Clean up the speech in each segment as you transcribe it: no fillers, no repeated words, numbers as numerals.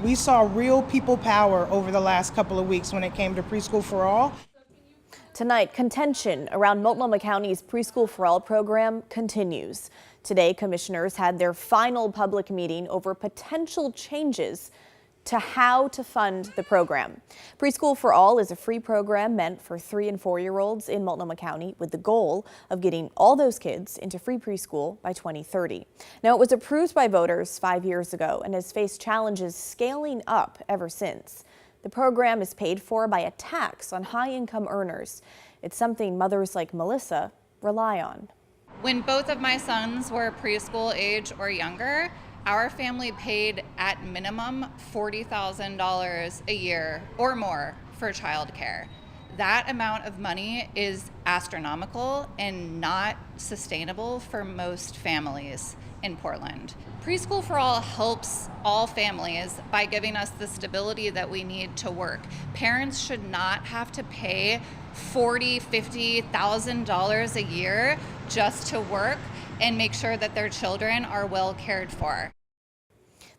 We saw real people power over the last couple of weeks when it came to Preschool for All. Tonight, contention around Multnomah County's Preschool for All program continues. Today, commissioners had their final public meeting over potential changes to how to fund the program. Preschool for All is a free program meant for 3- and 4-year-olds in Multnomah County with the goal of getting all those kids into free preschool by 2030. Now, it was approved by voters 5 years ago and has faced challenges scaling up ever since. The program is paid for by a tax on high-income earners. It's something mothers like Melissa rely on. When both of my sons were preschool age or younger, our family paid at minimum $40,000 a year or more for childcare. That amount of money is astronomical and not sustainable for most families in Portland. Preschool for All helps all families by giving us the stability that we need to work. Parents should not have to pay $40,000, $50,000 a year just to work and make sure that their children are well cared for.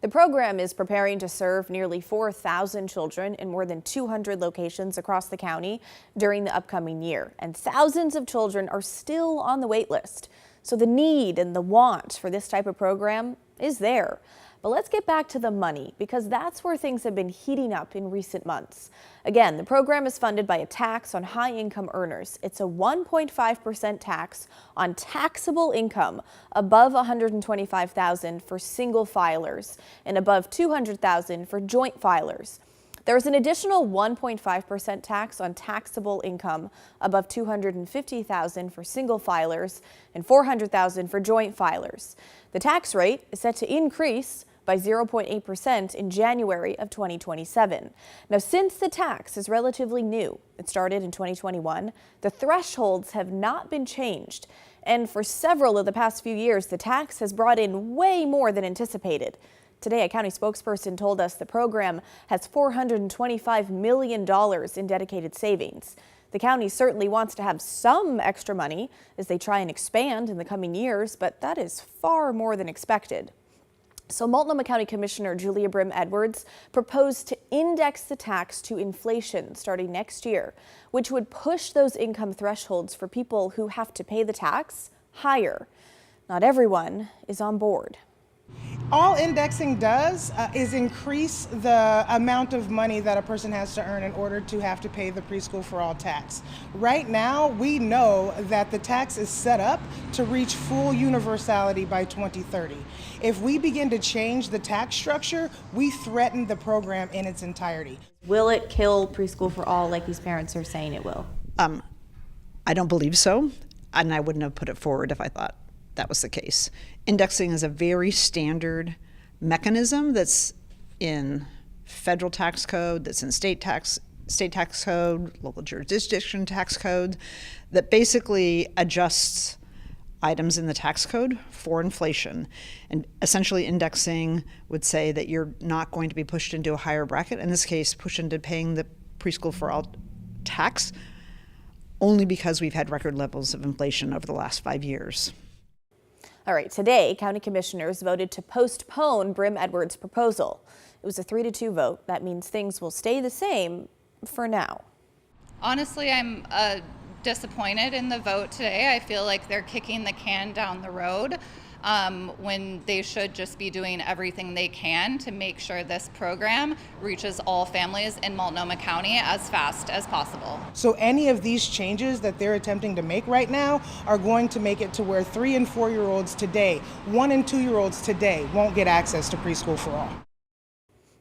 The program is preparing to serve nearly 4,000 children in more than 200 locations across the county during the upcoming year, and thousands of children are still on the wait list. So the need and the want for this type of program is there. But let's get back to the money, because that's where things have been heating up in recent months. Again, the program is funded by a tax on high-income earners. It's a 1.5% tax on taxable income above $125,000 for single filers and above $200,000 for joint filers. There's an additional 1.5% tax on taxable income above $250,000 for single filers and $400,000 for joint filers. The tax rate is set to increase by 0.8% in January of 2027. Now, since the tax is relatively new, it started in 2021, the thresholds have not been changed. And for several of the past few years, the tax has brought in way more than anticipated. Today, a county spokesperson told us the program has $425 million in dedicated savings. The county certainly wants to have some extra money as they try and expand in the coming years, but that is far more than expected. So Multnomah County Commissioner Julia Brim Edwards proposed to index the tax to inflation starting next year, which would push those income thresholds for people who have to pay the tax higher. Not everyone is on board. All indexing does is increase the amount of money that a person has to earn in order to have to pay the Preschool for All tax. Right now, we know that the tax is set up to reach full universality by 2030. If we begin to change the tax structure, we threaten the program in its entirety. Will it kill Preschool for All like these parents are saying it will? I don't believe so, and I wouldn't have put it forward if I thought that was the case. Indexing is a very standard mechanism that's in federal tax code, that's in state tax code, local jurisdiction tax code, that basically adjusts items in the tax code for inflation. And essentially indexing would say that you're not going to be pushed into a higher bracket, in this case pushed into paying the Preschool for All tax, only because we've had record levels of inflation over the last 5 years. All right, today, county commissioners voted to postpone Brim Edwards' proposal. It was a 3-2 vote. That means things will stay the same for now. Honestly, I'm disappointed in the vote today. I feel like they're kicking the can down the road when they should just be doing everything they can to make sure this program reaches all families in Multnomah County as fast as possible. So any of these changes that they're attempting to make right now are going to make it to where 3- and 4-year-olds today, 1- and 2-year-olds today won't get access to Preschool for All.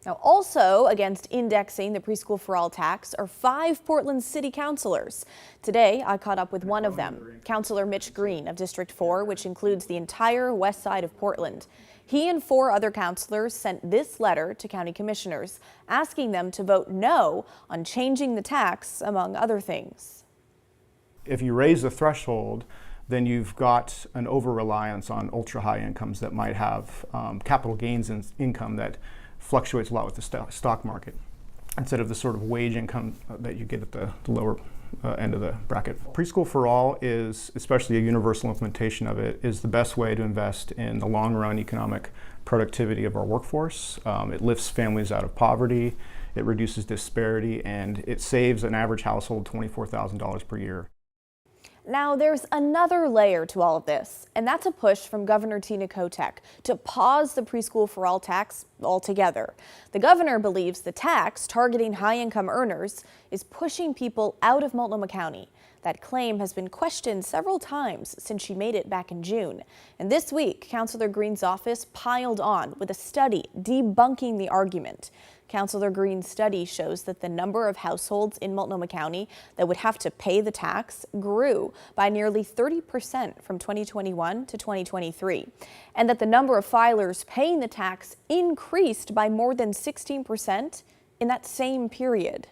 Now, also against indexing the Preschool for All tax are 5 Portland city councilors. Today, I caught up with one of them, Councilor Mitch Green of District 4, which includes the entire west side of Portland. He and 4 other councilors sent this letter to county commissioners, asking them to vote no on changing the tax, among other things. If you raise the threshold, then you've got an over-reliance on ultra-high incomes that might have capital gains in income that fluctuates a lot with the stock market, instead of the sort of wage income that you get at the lower end of the bracket. Preschool for All is, especially a universal implementation of it, is the best way to invest in the long-run economic productivity of our workforce. It lifts families out of poverty, it reduces disparity, and it saves an average household $24,000 per year. Now, there's another layer to all of this, and that's a push from Governor Tina Kotek to pause the Preschool for All tax altogether. The governor believes the tax targeting high-income earners is pushing people out of Multnomah County. That claim has been questioned several times since she made it back in June. And this week, Councilor Green's office piled on with a study debunking the argument. Councilor Green's study shows that the number of households in Multnomah County that would have to pay the tax grew by nearly 30% from 2021 to 2023, and that the number of filers paying the tax increased by more than 16% in that same period.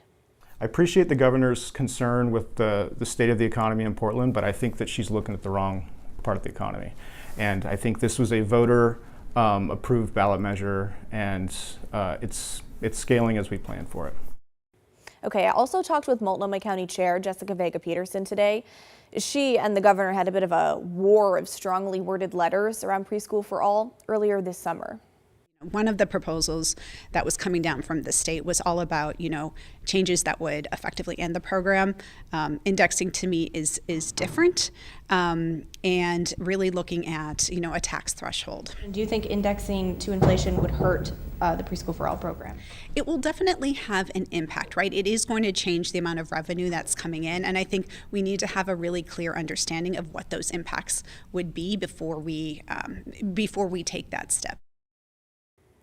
I appreciate the governor's concern with the state of the economy in Portland, but I think that she's looking at the wrong part of the economy. And I think this was a voter approved ballot measure, and it's scaling as we planned for it. Okay, I also talked with Multnomah County Chair Jessica Vega-Peterson today. She and the governor had a bit of a war of strongly worded letters around Preschool for All earlier this summer. One of the proposals that was coming down from the state was all about, changes that would effectively end the program. Indexing to me is different, and really looking at, a tax threshold. Do you think indexing to inflation would hurt the Preschool for All program? It will definitely have an impact, right? It is going to change the amount of revenue that's coming in, and I think we need to have a really clear understanding of what those impacts would be before we take that step.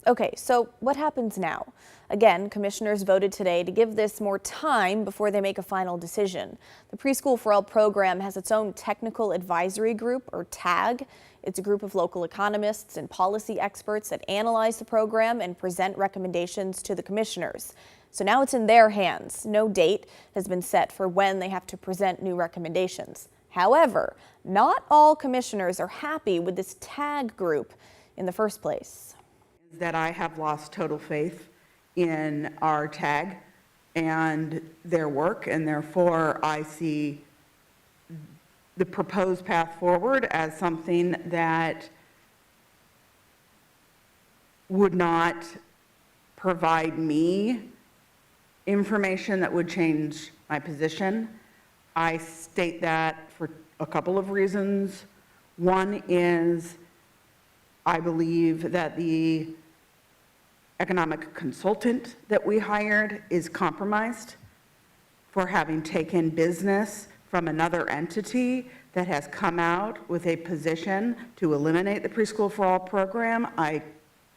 Okay, so what happens now? Again, commissioners voted today to give this more time before they make a final decision. The Preschool for All program has its own technical advisory group, or TAG. It's a group of local economists and policy experts that analyze the program and present recommendations to the commissioners. So now it's in their hands. No date has been set for when they have to present new recommendations. However, not all commissioners are happy with this TAG group in the first place. That I have lost total faith in our TAG and their work, and therefore I see the proposed path forward as something that would not provide me information that would change my position. I state that for a couple of reasons. One is I believe that the economic consultant that we hired is compromised for having taken business from another entity that has come out with a position to eliminate the Preschool for All program. I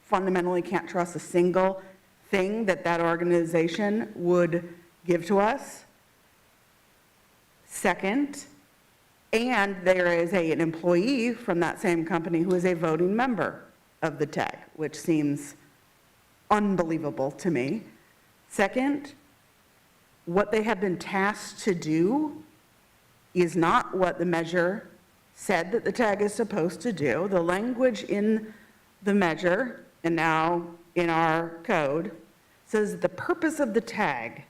fundamentally can't trust a single thing that organization would give to us. Second, and there is an employee from that same company who is a voting member of the TAG, which seems unbelievable to me. Second, what they have been tasked to do is not what the measure said that the TAG is supposed to do. The language in the measure, and now in our code, says that the purpose of the TAG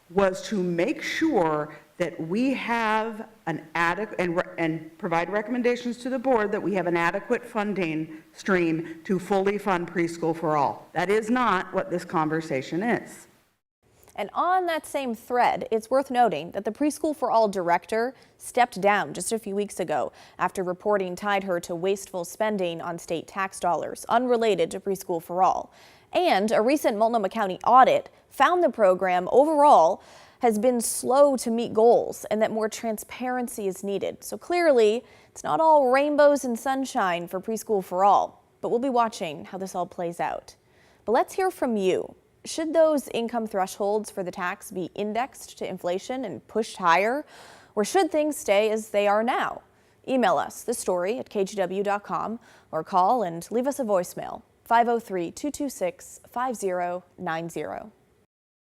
was to make sure that we have an adequate, and provide recommendations to the board that we have an adequate funding stream to fully fund Preschool for All. That is not what this conversation is. And on that same thread, it's worth noting that the Preschool for All director stepped down just a few weeks ago after reporting tied her to wasteful spending on state tax dollars unrelated to Preschool for All. And a recent Multnomah County audit found the program overall has been slow to meet goals and that more transparency is needed. So clearly, it's not all rainbows and sunshine for Preschool for All, but we'll be watching how this all plays out. But let's hear from you. Should those income thresholds for the tax be indexed to inflation and pushed higher, or should things stay as they are now? Email us the story at kgw.com or call and leave us a voicemail, 503-226-5090.